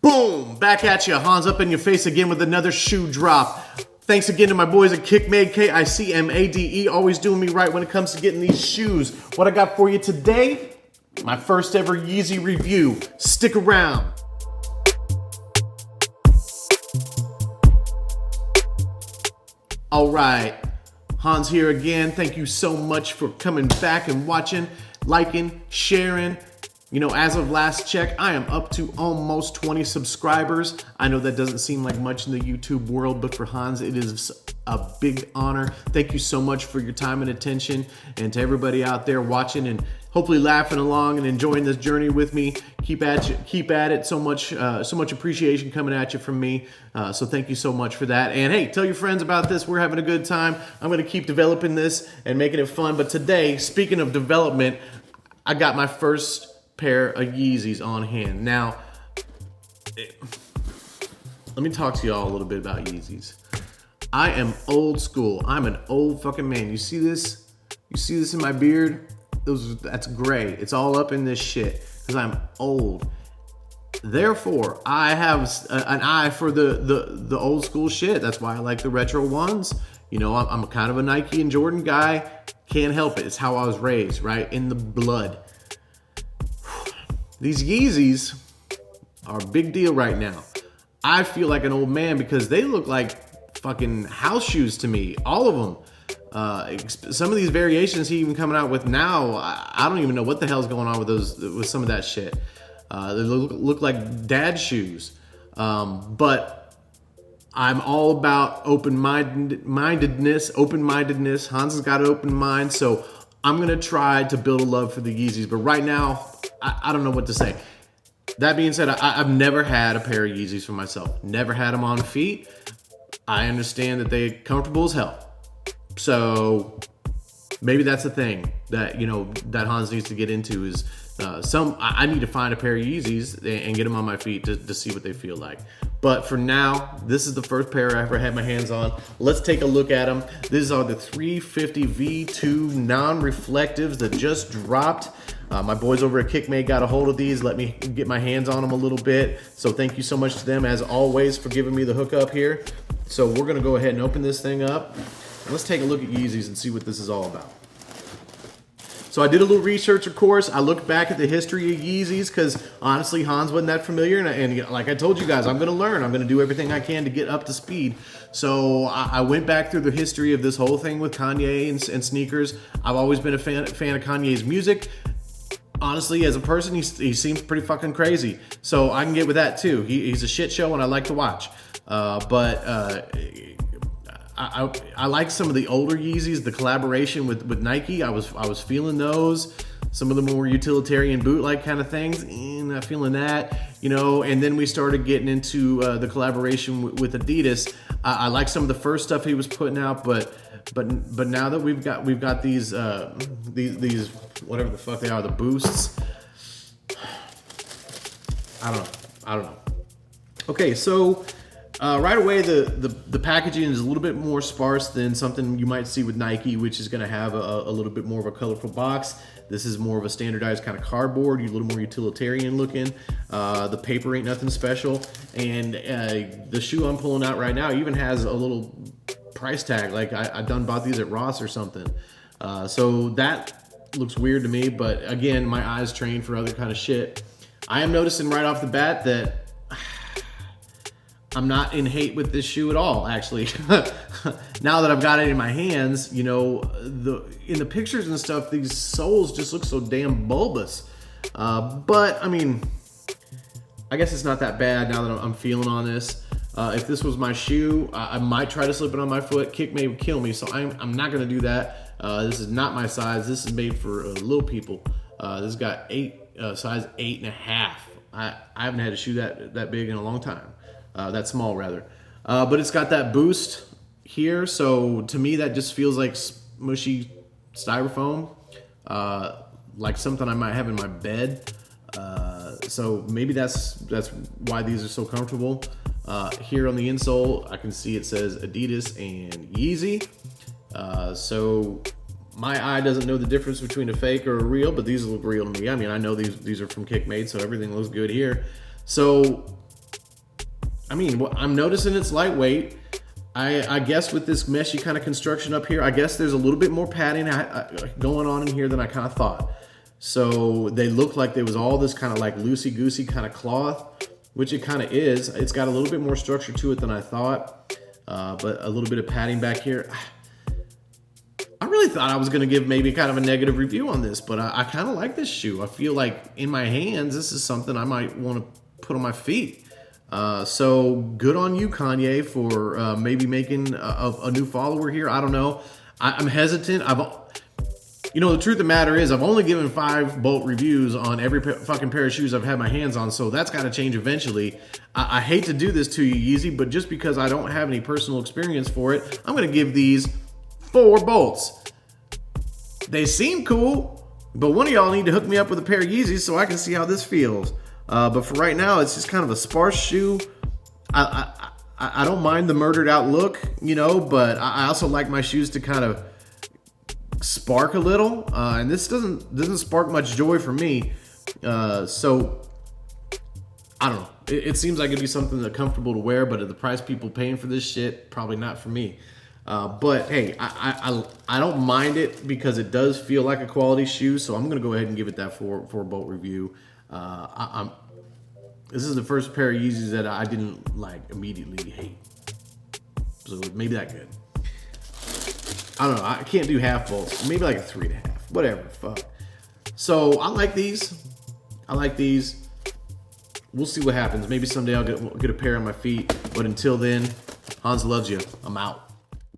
Boom! Back at you, Hans up in your face again with another shoe drop. Thanks again to my boys at KickMade, KICMADE, always doing me right when it comes to getting these shoes. What I got for you today, my first ever Yeezy review. Stick around. All right, Hans here again. Thank you so much for coming back and watching, liking, sharing. You know, as of last check, I am up to almost 20 subscribers. I know that doesn't seem like much in the YouTube world, but for Hans, it is a big honor. Thank you so much for your time and attention, and to everybody out there watching and hopefully laughing along and enjoying this journey with me. Keep at it. So much appreciation coming at you from me. So thank you so much for that. And hey, tell your friends about this. We're having a good time. I'm going to keep developing this and making it fun. But today, speaking of development, I got my first pair of Yeezys on hand. Now, let me talk to y'all a little bit about Yeezys. I am old school. I'm an old fucking man. You see this? You see this in my beard? That's gray. It's all up in this shit because I'm old. Therefore, I have an eye for the old school shit. That's why I like the retro ones. You know, I'm kind of a Nike and Jordan guy. Can't help it. It's how I was raised, right? In the blood. These Yeezys are a big deal right now. I feel like an old man because they look like fucking house shoes to me. All of them. Some of these variations he even coming out with now, I don't even know what the hell's going on with some of that shit. They look like dad shoes. But I'm all about open-mindedness. Hans has got an open mind, so I'm gonna try to build a love for the Yeezys. But right now, I don't know what to say. That being said, I've never had a pair of Yeezys for myself. Never had them on feet. I understand that they're comfortable as hell. So maybe that's the thing that, you know, that Hans needs to get into is I need to find a pair of Yeezys and get them on my feet to see what they feel like. But for now, this is the first pair I ever had my hands on. Let's take a look at them. These are the 350 V2 non-reflectives that just dropped. My boys over at KickMade got a hold of these, let me get my hands on them a little bit. So thank you so much to them, as always, for giving me the hookup here. So we're gonna go ahead and open this thing up. Let's take a look at Yeezys and see what this is all about. So I did a little research, of course. I looked back at the history of Yeezys because honestly, Hans wasn't that familiar. And like I told you guys, I'm going to learn. I'm going to do everything I can to get up to speed. So I went back through the history of this whole thing with Kanye and sneakers. I've always been a fan of Kanye's music. Honestly, as a person, he seems pretty fucking crazy. So I can get with that too. He's a shit show and I like to watch. I like some of the older Yeezys, the collaboration with Nike. I was feeling those. Some of the more utilitarian boot-like kind of things, not feeling that, you know. And then we started getting into the collaboration with Adidas. I like some of the first stuff he was putting out, but now that we've got these whatever the fuck they are, the boosts. I don't know. Okay, so. Right away, the packaging is a little bit more sparse than something you might see with Nike, which is going to have a little bit more of a colorful box. This is more of a standardized kind of cardboard, a little more utilitarian looking. The paper ain't nothing special. And the shoe I'm pulling out right now even has a little price tag. Like I done bought these at Ross or something. So that looks weird to me. But again, my eyes trained for other kind of shit. I am noticing right off the bat that I'm not in hate with this shoe at all, actually. Now that I've got it in my hands, you know, in the pictures and stuff, these soles just look so damn bulbous. But, I mean, I guess it's not that bad now that I'm feeling on this. If this was my shoe, I might try to slip it on my foot. KickMade would kill me, so I'm not going to do that. This is not my size. This is made for little people. This has got size 8.5. I haven't had a shoe that big in a long time. That small rather, but it's got that boost here, so to me that just feels like smushy styrofoam, like something I might have in my bed. So maybe that's why these are so comfortable. Here on the insole I can see it says Adidas and Yeezy, so my eye doesn't know the difference between a fake or a real, but these look real to me. I mean, I know these are from KickMade, so everything looks good here. So I mean, I'm noticing it's lightweight. I guess with this meshy kind of construction up here, I guess there's a little bit more padding going on in here than I kind of thought. So they look like there was all this kind of like loosey-goosey kind of cloth, which it kind of is. It's got a little bit more structure to it than I thought, but a little bit of padding back here. I really thought I was going to give maybe kind of a negative review on this, but I kind of like this shoe. I feel like in my hands, this is something I might want to put on my feet. So good on you, Kanye, for maybe making a new follower here. I don't know. I'm hesitant. The truth of the matter is I've only given 5 Bolt reviews on every fucking pair of shoes I've had my hands on, so that's got to change eventually. I hate to do this to you, Yeezy, but just because I don't have any personal experience for it, I'm going to give these 4 bolts. They seem cool, but one of y'all need to hook me up with a pair of Yeezys so I can see how this feels. But for right now, it's just kind of a sparse shoe. I don't mind the murdered out look, but I also like my shoes to kind of spark a little. And this doesn't spark much joy for me. So I don't know. It seems like it'd be something that's comfortable to wear, but at the price people paying for this shit, probably not for me. But hey, I don't mind it because it does feel like a quality shoe. So I'm gonna go ahead and give it that 4 Bolt review. This is the first pair of Yeezys that I didn't like immediately hate. So maybe that good. I don't know. I can't do half bolts. Maybe like a 3.5. Whatever. Fuck. So I like these. We'll see what happens. Maybe someday I'll get a pair on my feet. But until then, Hans loves you. I'm out.